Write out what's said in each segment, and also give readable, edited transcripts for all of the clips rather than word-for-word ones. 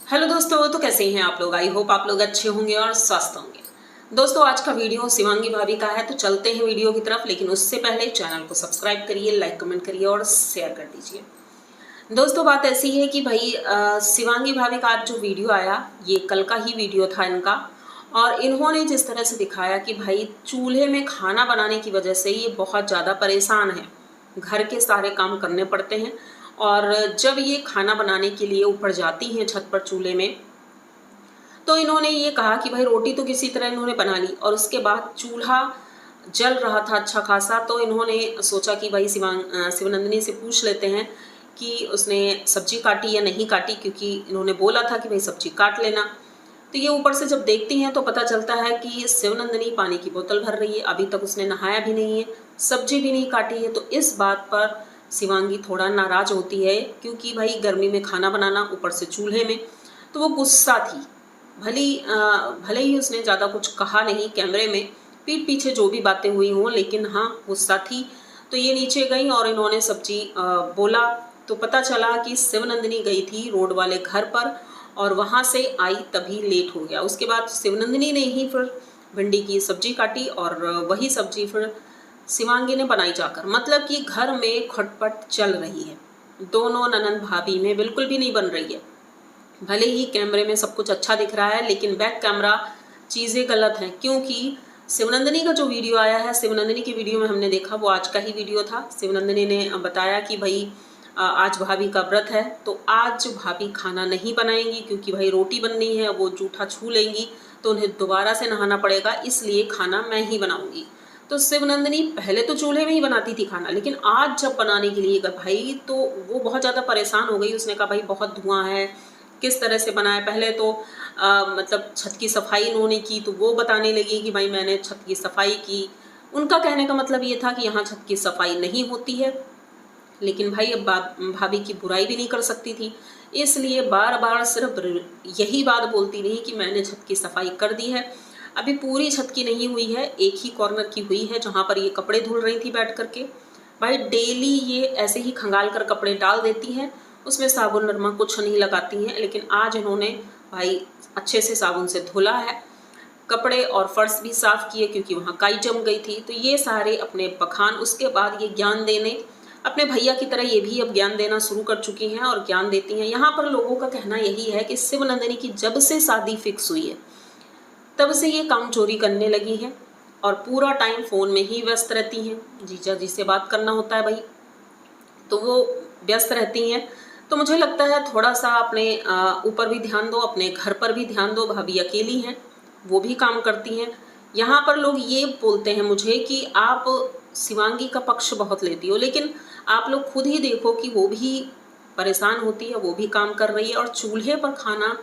Hello दोस्तों, तो कैसे हैं आप लोग। आई होप आप लोग अच्छे होंगे और स्वस्थ होंगे। दोस्तों, आज का वीडियो शिवांगी भाभी का है, तो चलते हैं वीडियो की तरफ। लेकिन उससे पहले चैनल को सब्सक्राइब करिए, लाइक कमेंट करिए और शेयर कर दीजिए। दोस्तों, बात ऐसी है कि भाई शिवांगी भाभी का आज जो वीडियो आया, ये कल का ही वीडियो था इनका। और इन्होंने जिस तरह से दिखाया कि भाई चूल्हे में खाना बनाने की वजह से ये बहुत ज़्यादा परेशान है, घर के सारे काम करने पड़ते हैं। और जब ये खाना बनाने के लिए ऊपर जाती हैं छत पर चूल्हे में, तो इन्होंने ये कहा कि भाई रोटी तो किसी तरह इन्होंने बना ली, और उसके बाद चूल्हा जल रहा था अच्छा खासा। तो इन्होंने सोचा कि भाई शिवनंदिनी से पूछ लेते हैं कि उसने सब्जी काटी या नहीं काटी, क्योंकि इन्होंने बोला था कि भाई सब्जी काट लेना। तो ये ऊपर से जब देखती हैं तो पता चलता है कि शिवनंदिनी पानी की बोतल भर रही है, अभी तक उसने नहाया भी नहीं है, सब्जी भी नहीं काटी है। तो इस बात पर शिवांगी थोड़ा नाराज होती है, क्योंकि भाई गर्मी में खाना बनाना, ऊपर से चूल्हे में। तो वो गुस्सा थी। भले ही उसने ज़्यादा कुछ कहा नहीं कैमरे में, पीठ पीछे जो भी बातें हुई हों, लेकिन हाँ गुस्सा थी। तो ये नीचे गई और इन्होंने सब्जी बोला। तो पता चला कि शिवनंदिनी गई थी रोड वाले घर पर, और वहाँ से आई तभी लेट हो गया। उसके बाद शिवनंदिनी ने ही फिर भिंडी की सब्जी काटी, और वही सब्जी फिर शिवांगी ने बनाई जाकर। मतलब कि घर में खटपट चल रही है, दोनों ननंद भाभी में बिल्कुल भी नहीं बन रही है। भले ही कैमरे में सब कुछ अच्छा दिख रहा है, लेकिन बैक कैमरा चीज़ें गलत हैं। क्योंकि शिवनंदिनी का जो वीडियो आया है, शिवनंदिनी की वीडियो में हमने देखा, वो आज का ही वीडियो था। शिवनंदिनी ने बताया कि भाई आज भाभी का व्रत है, तो आज भाभी खाना नहीं बनाएंगी, क्योंकि भाई रोटी बननी है, वो जूठा छू लेंगी तो उन्हें दोबारा से नहाना पड़ेगा, इसलिए खाना मैं ही बनाऊंगी। तो शिवनंदिनी पहले तो चूल्हे में ही बनाती थी खाना, लेकिन आज जब बनाने के लिए गई भाई, तो वो बहुत ज़्यादा परेशान हो गई। उसने कहा भाई बहुत धुआं है, किस तरह से बनाया। पहले तो मतलब छत की सफाई इन्होंने की, तो वो बताने लगी कि भाई मैंने छत की सफाई की। उनका कहने का मतलब ये था कि यहाँ छत की सफाई नहीं होती है, लेकिन भाई अब भाभी की बुराई भी नहीं कर सकती थी, इसलिए बार बार सिर्फ यही बात बोलती रही कि मैंने छत की सफाई कर दी है। अभी पूरी छत की नहीं हुई है, एक ही कॉर्नर की हुई है जहाँ पर ये कपड़े धुल रही थी बैठ करके। भाई डेली ये ऐसे ही खंगाल कर कपड़े डाल देती हैं, उसमें साबुन नरमा कुछ नहीं लगाती हैं। लेकिन आज इन्होंने भाई अच्छे से साबुन से धुला है कपड़े, और फर्श भी साफ किए, क्योंकि वहाँ काई जम गई थी। तो ये सारे अपने बखान, उसके बाद ये ज्ञान देने, अपने भैया की तरह ये भी अब ज्ञान देना शुरू कर चुकी हैं और ज्ञान देती हैं। यहाँ पर लोगों का कहना यही है कि शिवनंदिनी की जब से शादी फिक्स हुई है, तब से ये काम चोरी करने लगी हैं, और पूरा टाइम फ़ोन में ही व्यस्त रहती हैं। जीजा जी से बात करना होता है भाई, तो वो व्यस्त रहती हैं। तो मुझे लगता है थोड़ा सा अपने ऊपर भी ध्यान दो, अपने घर पर भी ध्यान दो। भाभी अकेली हैं, वो भी काम करती हैं। यहाँ पर लोग ये बोलते हैं मुझे कि आप शिवांगी का पक्ष बहुत लेती हो, लेकिन आप लोग खुद ही देखो कि वो भी परेशान होती है, वो भी काम कर रही है। और चूल्हे पर खाना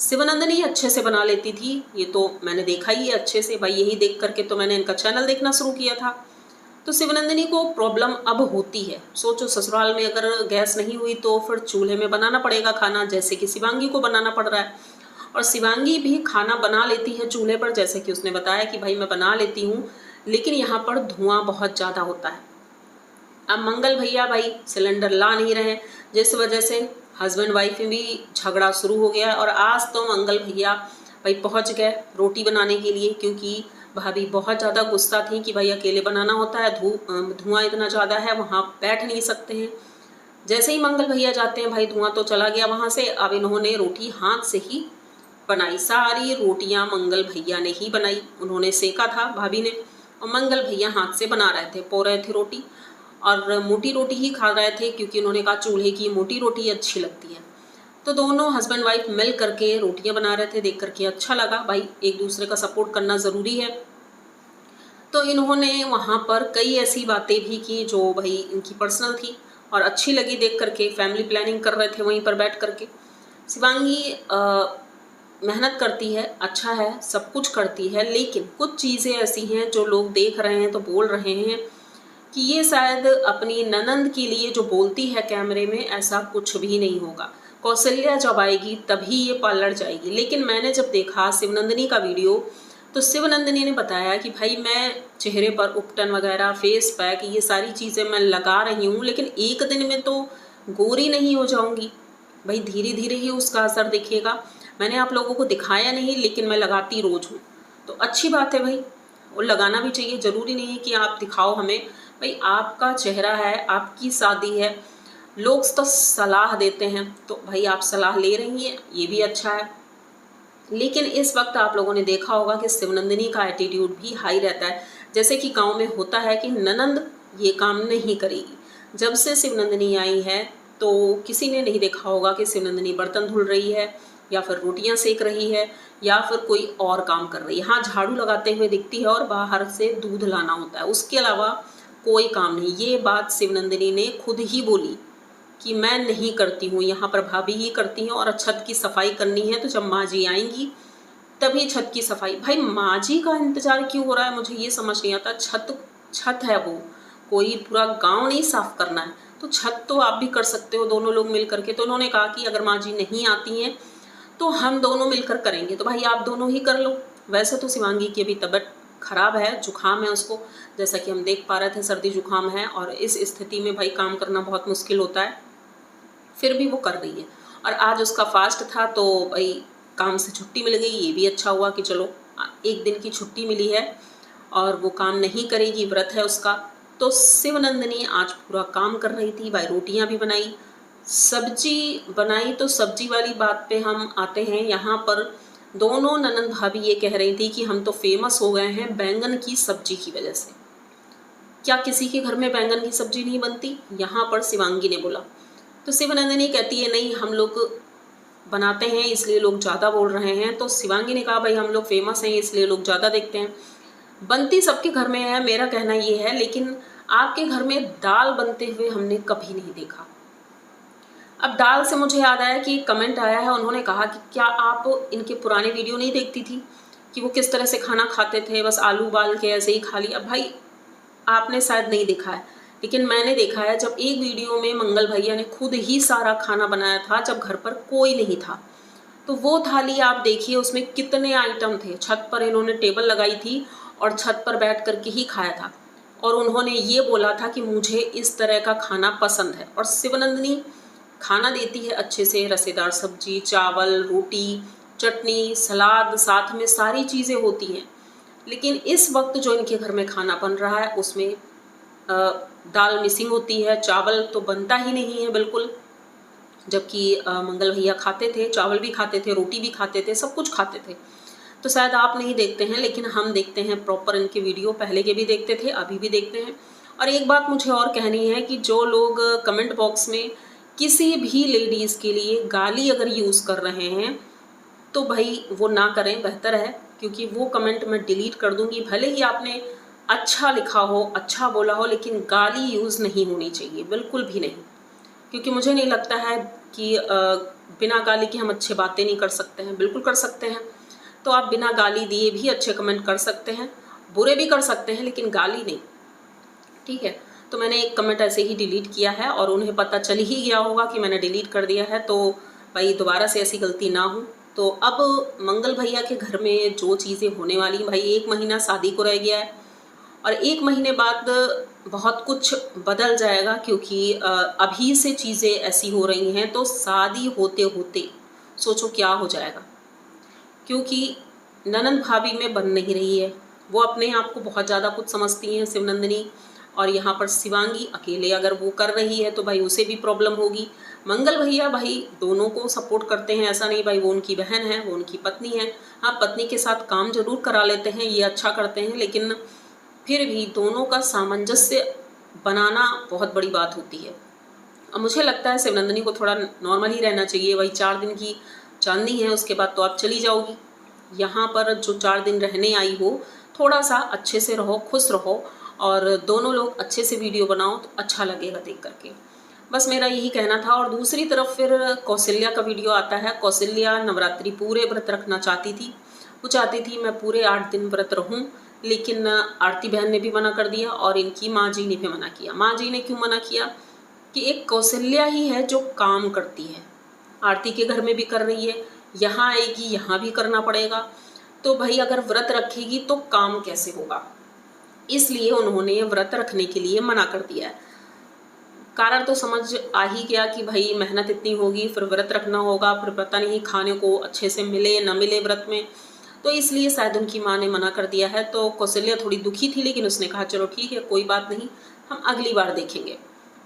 शिवनंदिनी अच्छे से बना लेती थी, ये तो मैंने देखा ही है अच्छे से भाई। यही देख करके तो मैंने इनका चैनल देखना शुरू किया था। तो शिवनंदिनी को प्रॉब्लम अब होती है। सोचो, ससुराल में अगर गैस नहीं हुई तो फिर चूल्हे में बनाना पड़ेगा खाना, जैसे कि शिवांगी को बनाना पड़ रहा है। और शिवांगी भी खाना बना लेती है चूल्हे पर, जैसे कि उसने बताया कि भाई मैं बना लेती हूँ, लेकिन यहाँ पर धुआं बहुत ज़्यादा होता है। अब मंगल भैया भाई सिलेंडर ला नहीं रहे, जिस वजह से हस्बैंड वाइफ में भी झगड़ा शुरू हो गया है। और आज तो मंगल भैया भाई पहुंच गए रोटी बनाने के लिए, क्योंकि भाभी बहुत ज़्यादा गुस्सा थी कि भाई अकेले बनाना होता है, धुआं इतना ज़्यादा है, वहाँ बैठ नहीं सकते हैं। जैसे ही मंगल भैया जाते हैं भाई, धुआं तो चला गया वहाँ से। अब इन्होंने रोटी हाथ से ही बनाई, सारी रोटियां मंगल भैया ने ही बनाई। उन्होंने सेका था भाभी ने, और मंगल भैया हाथ से बना रहे थे, पो रहे थे रोटी। और मोटी रोटी ही खा रहे थे, क्योंकि उन्होंने कहा चूल्हे की मोटी रोटी अच्छी लगती है। तो दोनों हस्बैंड वाइफ मिल करके रोटियां बना रहे थे, देख करके अच्छा लगा भाई, एक दूसरे का सपोर्ट करना ज़रूरी है। तो इन्होंने वहाँ पर कई ऐसी बातें भी की जो भाई इनकी पर्सनल थी और अच्छी लगी देख करके। फैमिली प्लानिंग कर रहे थे वहीं पर बैठ करके। शिवांगी मेहनत करती है, अच्छा है, सब कुछ करती है, लेकिन कुछ चीज़ें ऐसी हैं जो लोग देख रहे हैं तो बोल रहे हैं कि ये शायद अपनी ननंद के लिए जो बोलती है कैमरे में, ऐसा कुछ भी नहीं होगा। कौशल्या जब आएगी तभी ये पार्लर जाएगी। लेकिन मैंने जब देखा शिवनंदिनी का वीडियो, तो शिवनंदिनी ने बताया कि भाई मैं चेहरे पर उपटन वगैरह, फेस पैक, ये सारी चीज़ें मैं लगा रही हूँ, लेकिन एक दिन में तो गोरी नहीं हो जाऊँगी। भाई धीरे धीरे ही उसका असर दिखेगा। मैंने आप लोगों को दिखाया नहीं, लेकिन मैं लगाती रोज़ हूँ, तो अच्छी बात है भाई, और लगाना भी चाहिए। ज़रूरी नहीं है कि आप दिखाओ हमें, भाई आपका चेहरा है, आपकी शादी है, लोग तो सलाह देते हैं, तो भाई आप सलाह ले रही हैं, ये भी अच्छा है। लेकिन इस वक्त आप लोगों ने देखा होगा कि शिवनंदिनी का एटीट्यूड भी हाई रहता है। जैसे कि गांव में होता है कि ननंद ये काम नहीं करेगी। जब से शिवनंदिनी आई है तो किसी ने नहीं देखा होगा कि शिवनंदिनी बर्तन धुल रही है या फिर रोटियां सेक रही है या फिर कोई और काम कर रही है। हाँ, झाड़ू लगाते हुए दिखती है और बाहर से दूध लाना होता है, उसके अलावा कोई काम नहीं। ये बात शिवनंदिनी ने खुद ही बोली कि मैं नहीं करती हूँ, यहाँ पर भाभी ही करती हैं, और छत की सफाई करनी है तो जब माँ जी आएंगी तभी छत की सफाई। भाई माँ जी का इंतजार क्यों हो रहा है, मुझे ये समझ नहीं आता। छत है, वो कोई पूरा गांव नहीं साफ करना है, तो छत तो आप भी कर सकते हो दोनों लोग मिल करके। तो उन्होंने कहा कि अगर माँ जी नहीं आती हैं तो हम दोनों मिलकर करेंगे, तो भाई आप दोनों ही कर लो। वैसे तो शिवांगी की अभी तबीयत खराब है, जुकाम है उसको, जैसा कि हम देख पा रहे थे, सर्दी जुकाम है, और इस स्थिति में भाई काम करना बहुत मुश्किल होता है, फिर भी वो कर रही है। और आज उसका फास्ट था तो भाई काम से छुट्टी मिल गई, ये भी अच्छा हुआ कि चलो एक दिन की छुट्टी मिली है और वो काम नहीं करेगी, व्रत है उसका। तो शिवनंदिनी आज पूरा काम कर रही थी भाई, रोटियां भी बनाई, सब्जी बनाई। तो सब्जी वाली बात पे हम आते हैं। यहाँ पर दोनों ननंद भाभी ये कह रही थी कि हम तो फेमस हो गए हैं बैंगन की सब्जी की वजह से। क्या किसी के घर में बैंगन की सब्जी नहीं बनती? यहाँ पर शिवांगी ने बोला। तो शिवनंदिनी कहती है नहीं, हम लोग बनाते हैं इसलिए लोग ज़्यादा बोल रहे हैं। तो शिवांगी ने कहा भाई हम लोग फेमस हैं इसलिए लोग ज़्यादा देखते हैं। बनती सबके घर में है, मेरा कहना ये है, लेकिन आपके घर में दाल बनते हुए हमने कभी नहीं देखा। अब दाल से मुझे याद आया कि कमेंट आया है, उन्होंने कहा कि क्या आप इनके पुराने वीडियो नहीं देखती थी कि वो किस तरह से खाना खाते थे, बस आलू उबाल के ऐसे ही खा लिया। अब भाई आपने शायद नहीं देखा है, लेकिन मैंने देखा है। जब एक वीडियो में मंगल भैया ने खुद ही सारा खाना बनाया था जब घर पर कोई नहीं था, तो वो थाली आप देखिए उसमें कितने आइटम थे। छत पर इन्होंने टेबल लगाई थी और छत पर बैठ करके ही खाया था, और उन्होंने ये बोला था कि मुझे इस तरह का खाना पसंद है। और शिवनंदिनी खाना देती है अच्छे से, रसेदार सब्जी, चावल, रोटी, चटनी, सलाद, साथ में सारी चीज़ें होती हैं। लेकिन इस वक्त जो इनके घर में खाना बन रहा है उसमें दाल मिसिंग होती है, चावल तो बनता ही नहीं है बिल्कुल। जबकि मंगल भैया खाते थे, चावल भी खाते थे, रोटी भी खाते थे, सब कुछ खाते थे। तो शायद आप नहीं देखते हैं, लेकिन हम देखते हैं प्रॉपर इनके वीडियो, पहले के भी देखते थे, अभी भी देखते हैं। और एक बात मुझे और कहनी है कि जो लोग कमेंट बॉक्स में किसी भी लेडीज़ के लिए गाली अगर यूज़ कर रहे हैं तो भाई वो ना करें, बेहतर है, क्योंकि वो कमेंट मैं डिलीट कर दूंगी। भले ही आपने अच्छा लिखा हो, अच्छा बोला हो, लेकिन गाली यूज़ नहीं होनी चाहिए, बिल्कुल भी नहीं। क्योंकि मुझे नहीं लगता है कि बिना गाली के हम अच्छे बातें नहीं कर सकते हैं, बिल्कुल कर सकते हैं। तो आप बिना गाली दिए भी अच्छे कमेंट कर सकते हैं, बुरे भी कर सकते हैं, लेकिन गाली नहीं, ठीक है। तो मैंने एक कमेंट ऐसे ही डिलीट किया है और उन्हें पता चल ही गया होगा कि मैंने डिलीट कर दिया है, तो भाई दोबारा से ऐसी गलती ना हो। तो अब मंगल भैया के घर में जो चीज़ें होने वाली, भाई 1 महीना शादी को रह गया है और 1 महीने बाद बहुत कुछ बदल जाएगा, क्योंकि अभी से चीज़ें ऐसी हो रही हैं तो शादी होते होते सोचो क्या हो जाएगा। क्योंकि ननंद भाभी में बन नहीं रही है, वो अपने आप को बहुत ज़्यादा कुछ समझती हैं शिवनंदिनी, और यहाँ पर शिवांगी अकेले अगर वो कर रही है तो भाई उसे भी प्रॉब्लम होगी। मंगल भैया भाई दोनों को सपोर्ट करते हैं, ऐसा नहीं, भाई वो उनकी बहन है, वो उनकी पत्नी है। हाँ, पत्नी के साथ काम जरूर करा लेते हैं, ये अच्छा करते हैं, लेकिन फिर भी दोनों का सामंजस्य बनाना बहुत बड़ी बात होती है। अब मुझे लगता है शिवनंदिनी को थोड़ा नॉर्मल ही रहना चाहिए। वही 4 दिन की चांदनी है, उसके बाद तो आप चली जाओगी। यहाँ पर जो 4 दिन रहने आई हो, थोड़ा सा अच्छे से रहो, खुश रहो, और दोनों लोग अच्छे से वीडियो बनाओ तो अच्छा लगेगा देख करके। बस मेरा यही कहना था। और दूसरी तरफ फिर कौशल्या का वीडियो आता है। कौशल्या नवरात्रि पूरे व्रत रखना चाहती थी, वो चाहती थी मैं पूरे 8 दिन व्रत रहूं, लेकिन आरती बहन ने भी मना कर दिया और इनकी माँ जी ने भी मना किया। माँ जी ने क्यों मना किया कि एक कौशल्या ही है जो काम करती है, आरती के घर में भी कर रही है, यहाँ आएगी यहाँ भी करना पड़ेगा, तो भाई अगर व्रत रखेगी तो काम कैसे होगा, इसलिए उन्होंने व्रत रखने के लिए मना कर दिया है। कारण तो समझ आ ही गया कि भाई मेहनत इतनी होगी, फिर व्रत रखना होगा, फिर पता नहीं खाने को अच्छे से मिले न मिले व्रत में, तो इसलिए शायद उनकी माँ ने मना कर दिया है। तो कौशल्या थोड़ी दुखी थी, लेकिन उसने कहा चलो ठीक है, कोई बात नहीं, हम अगली बार देखेंगे।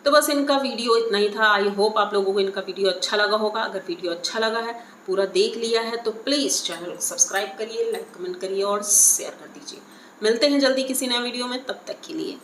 तो बस इनका वीडियो इतना ही था। आई होप आप लोगों को इनका वीडियो अच्छा लगा होगा। अगर वीडियो अच्छा लगा है, पूरा देख लिया है, तो प्लीज़ चैनल को सब्सक्राइब करिए, लाइक कमेंट करिए और शेयर कर दीजिए। मिलते हैं जल्दी किसी नए वीडियो में, तब तक के लिए